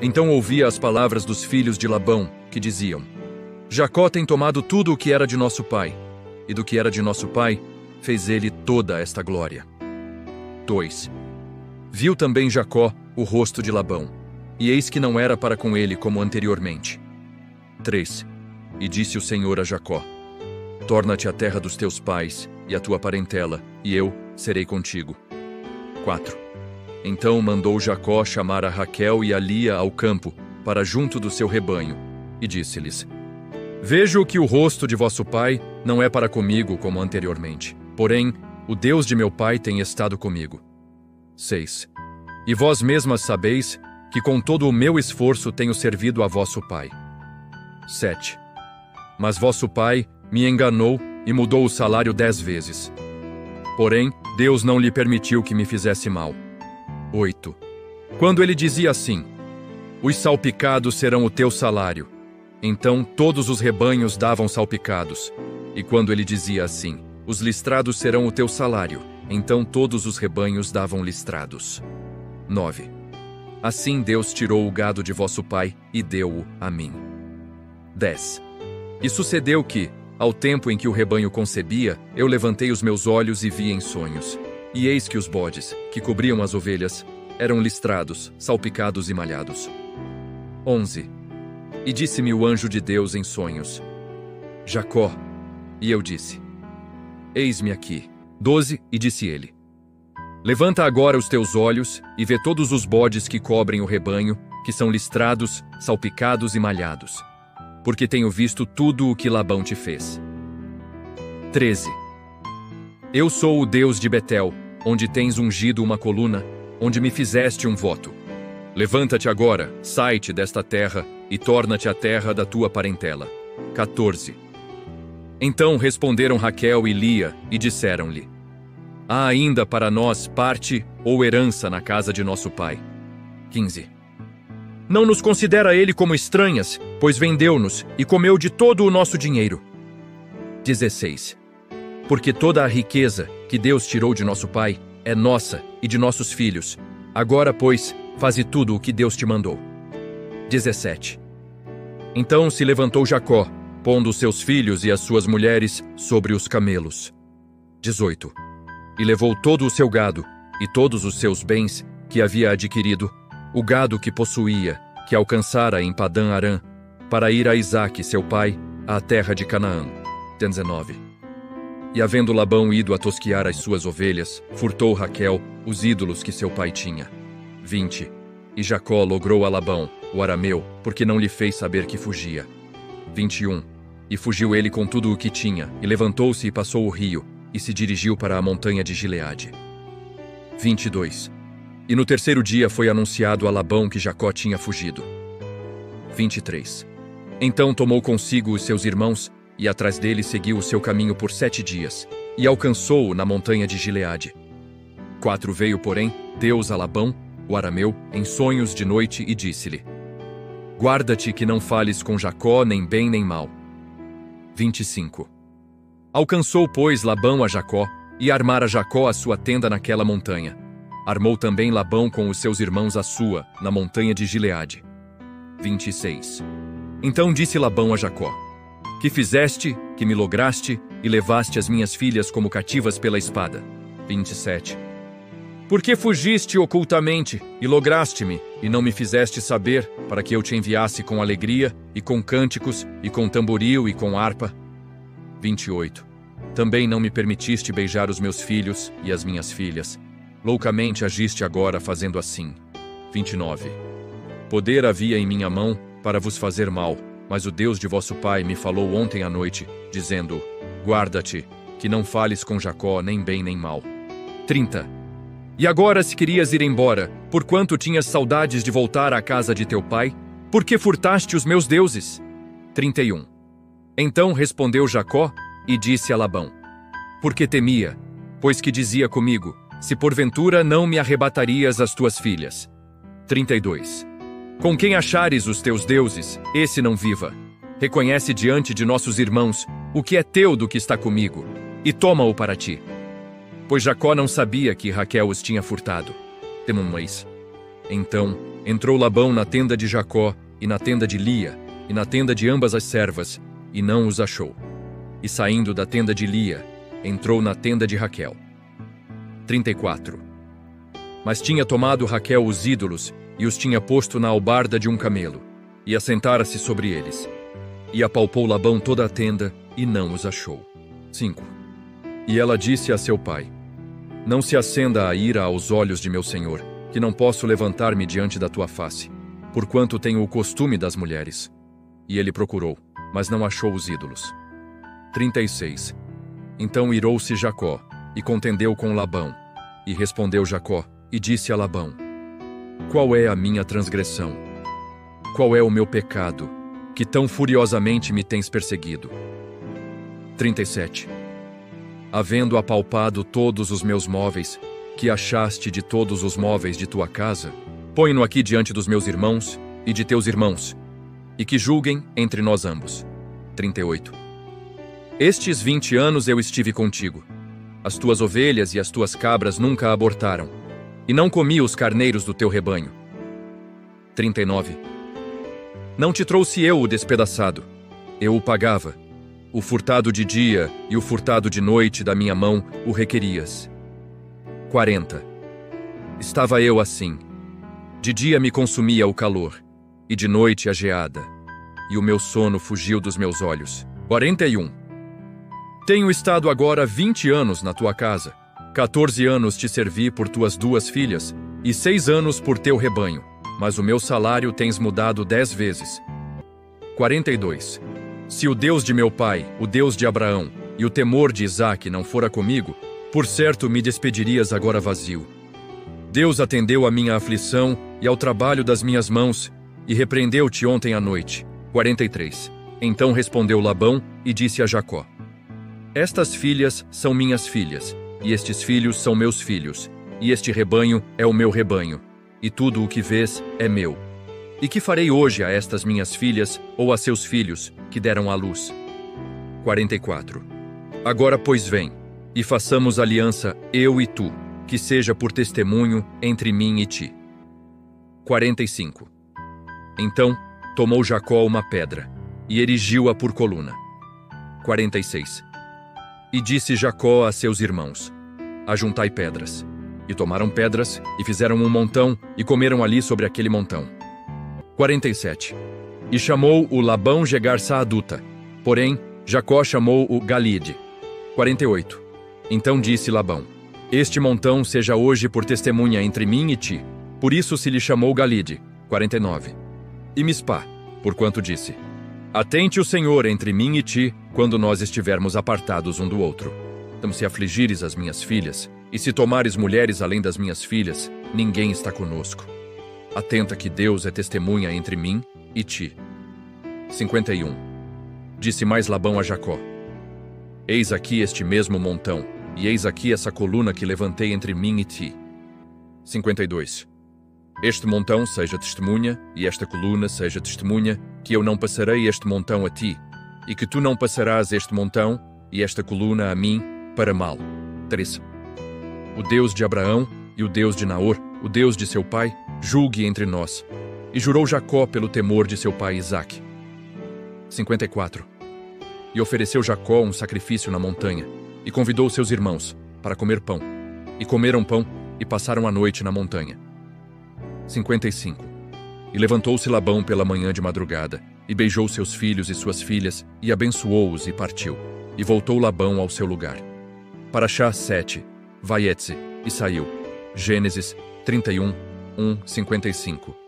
Então ouvia as palavras dos filhos de Labão, que diziam: Jacó tem tomado tudo o que era de nosso pai, e do que era de nosso pai, fez ele toda esta glória. 2. Viu também Jacó o rosto de Labão, e eis que não era para com ele como anteriormente. 3. E disse o Senhor a Jacó: Torna-te à terra dos teus pais e à tua parentela, e eu serei contigo. 4. Então mandou Jacó chamar a Raquel e a Lia ao campo, para junto do seu rebanho, e disse-lhes: Vejo que o rosto de vosso pai não é para comigo como anteriormente, porém, o Deus de meu pai tem estado comigo. 6. E vós mesmas sabeis que com todo o meu esforço tenho servido a vosso pai. 7. Mas vosso pai me enganou e mudou o salário 10 vezes. Porém, Deus não lhe permitiu que me fizesse mal. 8. Quando ele dizia assim: Os salpicados serão o teu salário, então todos os rebanhos davam salpicados. E quando ele dizia assim: Os listrados serão o teu salário, então todos os rebanhos davam listrados. 9. Assim Deus tirou o gado de vosso pai e deu-o a mim. 10. E sucedeu que, ao tempo em que o rebanho concebia, eu levantei os meus olhos e vi em sonhos. E eis que os bodes, que cobriam as ovelhas, eram listrados, salpicados e malhados. 11. E disse-me o anjo de Deus em sonhos: Jacó. E eu disse: Eis-me aqui. 12. E disse ele: Levanta agora os teus olhos e vê todos os bodes que cobrem o rebanho, que são listrados, salpicados e malhados, porque tenho visto tudo o que Labão te fez. 13. Eu sou o Deus de Betel, onde tens ungido uma coluna, onde me fizeste um voto. Levanta-te agora, sai-te desta terra e torna-te à terra da tua parentela. 14. Então responderam Raquel e Lia e disseram-lhe: Há ainda para nós parte ou herança na casa de nosso pai. 15. Não nos considera ele como estranhas, pois vendeu-nos e comeu de todo o nosso dinheiro. 16. Porque toda a riqueza que Deus tirou de nosso pai é nossa e de nossos filhos. Agora, pois, faze tudo o que Deus te mandou. 17. Então se levantou Jacó, pondo os seus filhos e as suas mulheres sobre os camelos. 18. E levou todo o seu gado e todos os seus bens que havia adquirido, o gado que possuía, que alcançara em Padã Arã, para ir a Isaque, seu pai, à terra de Canaã. 19. E havendo Labão ido a tosquiar as suas ovelhas, furtou Raquel os ídolos que seu pai tinha. 20. E Jacó logrou a Labão, o arameu, porque não lhe fez saber que fugia. 21. E fugiu ele com tudo o que tinha, e levantou-se e passou o rio, e se dirigiu para a montanha de Gileade. 22. E no terceiro dia foi anunciado a Labão que Jacó tinha fugido. 23. Então tomou consigo os seus irmãos, e atrás dele seguiu o seu caminho por 7 dias, e alcançou-o na montanha de Gileade. 4. Veio, porém, Deus a Labão, o arameu, em sonhos de noite, e disse-lhe: Guarda-te que não fales com Jacó nem bem nem mal. 25. Alcançou, pois, Labão a Jacó, e armara Jacó a sua tenda naquela montanha. Armou também Labão com os seus irmãos a sua, na montanha de Gileade. 26. Então disse Labão a Jacó: Que fizeste, que me lograste, e levaste as minhas filhas como cativas pela espada. 27. Por que fugiste ocultamente, e lograste-me, e não me fizeste saber, para que eu te enviasse com alegria, e com cânticos, e com tamboril, e com harpa? 28. Também não me permitiste beijar os meus filhos e as minhas filhas. Loucamente agiste agora fazendo assim. 29. Poder havia em minha mão para vos fazer mal, mas o Deus de vosso pai me falou ontem à noite, dizendo: Guarda-te, que não fales com Jacó nem bem nem mal. 30. E agora, se querias ir embora, porquanto tinhas saudades de voltar à casa de teu pai, por que furtaste os meus deuses? 31. Então respondeu Jacó e disse a Labão: Porque temia, pois que dizia comigo: Se porventura não me arrebatarias as tuas filhas. 32. Com quem achares os teus deuses, esse não viva. Reconhece diante de nossos irmãos o que é teu do que está comigo, e toma-o para ti. Pois Jacó não sabia que Raquel os tinha furtado. Então entrou Labão na tenda de Jacó, e na tenda de Lia, e na tenda de ambas as servas, e não os achou. E saindo da tenda de Lia, entrou na tenda de Raquel. 34. Mas tinha tomado Raquel os ídolos, e os tinha posto na albarda de um camelo, e assentara-se sobre eles. E apalpou Labão toda a tenda, e não os achou. 5. E ela disse a seu pai: Não se acenda a ira aos olhos de meu senhor, que não posso levantar-me diante da tua face, porquanto tenho o costume das mulheres. E ele procurou, mas não achou os ídolos. 36. Então irou-se Jacó, e contendeu com Labão. E respondeu Jacó, e disse a Labão: Qual é a minha transgressão? Qual é o meu pecado, que tão furiosamente me tens perseguido? 37. Havendo apalpado todos os meus móveis, que achaste de todos os móveis de tua casa, põe-no aqui diante dos meus irmãos e de teus irmãos, e que julguem entre nós ambos. 38. Estes 20 anos eu estive contigo. As tuas ovelhas e as tuas cabras nunca abortaram, e não comi os carneiros do teu rebanho. 39. Não te trouxe eu o despedaçado, eu o pagava. O furtado de dia e o furtado de noite da minha mão o requerias. 40. Estava eu assim. De dia me consumia o calor, e de noite a geada, e o meu sono fugiu dos meus olhos. 41. Tenho estado agora 20 anos na tua casa. 14 anos te servi por tuas 2 filhas, e 6 anos por teu rebanho, mas o meu salário tens mudado 10 vezes. 42. Se o Deus de meu pai, o Deus de Abraão, e o temor de Isaque não fora comigo, por certo me despedirias agora vazio. Deus atendeu à minha aflição e ao trabalho das minhas mãos, e repreendeu-te ontem à noite. 43. Então respondeu Labão e disse a Jacó: Estas filhas são minhas filhas, e estes filhos são meus filhos, e este rebanho é o meu rebanho, e tudo o que vês é meu. E que farei hoje a estas minhas filhas ou a seus filhos, que deram à luz? 44. Agora, pois, vem, e façamos aliança, eu e tu, que seja por testemunho entre mim e ti. 45. Então tomou Jacó uma pedra, e erigiu-a por coluna. 46. E disse Jacó a seus irmãos: Ajuntai pedras. E tomaram pedras, e fizeram um montão, e comeram ali sobre aquele montão. 47. E chamou o Labão Jegar-Saaduta, porém Jacó chamou o Galide. 48. Então disse Labão: Este montão seja hoje por testemunha entre mim e ti. Por isso se lhe chamou Galide. 49. E Mispá, porquanto disse: Atente o Senhor entre mim e ti, quando nós estivermos apartados um do outro. Então se afligires as minhas filhas, e se tomares mulheres além das minhas filhas, ninguém está conosco. Atenta que Deus é testemunha entre mim e ti. 51. Disse mais Labão a Jacó: Eis aqui este mesmo montão, e eis aqui essa coluna que levantei entre mim e ti. 52. Este montão seja testemunha, e esta coluna seja testemunha, que eu não passarei este montão a ti, e que tu não passarás este montão e esta coluna a mim para mal. 3. O Deus de Abraão e o Deus de Naor, o Deus de seu pai, julgue entre nós. E jurou Jacó pelo temor de seu pai Isaque. 54. E ofereceu Jacó um sacrifício na montanha, e convidou seus irmãos para comer pão. E comeram pão, e passaram a noite na montanha. 55. E levantou-se Labão pela manhã de madrugada, e beijou seus filhos e suas filhas, e abençoou-os, e partiu. E voltou Labão ao seu lugar. Paraxá 7. Vaiete-se, e saiu. Gênesis 31, 1, 55.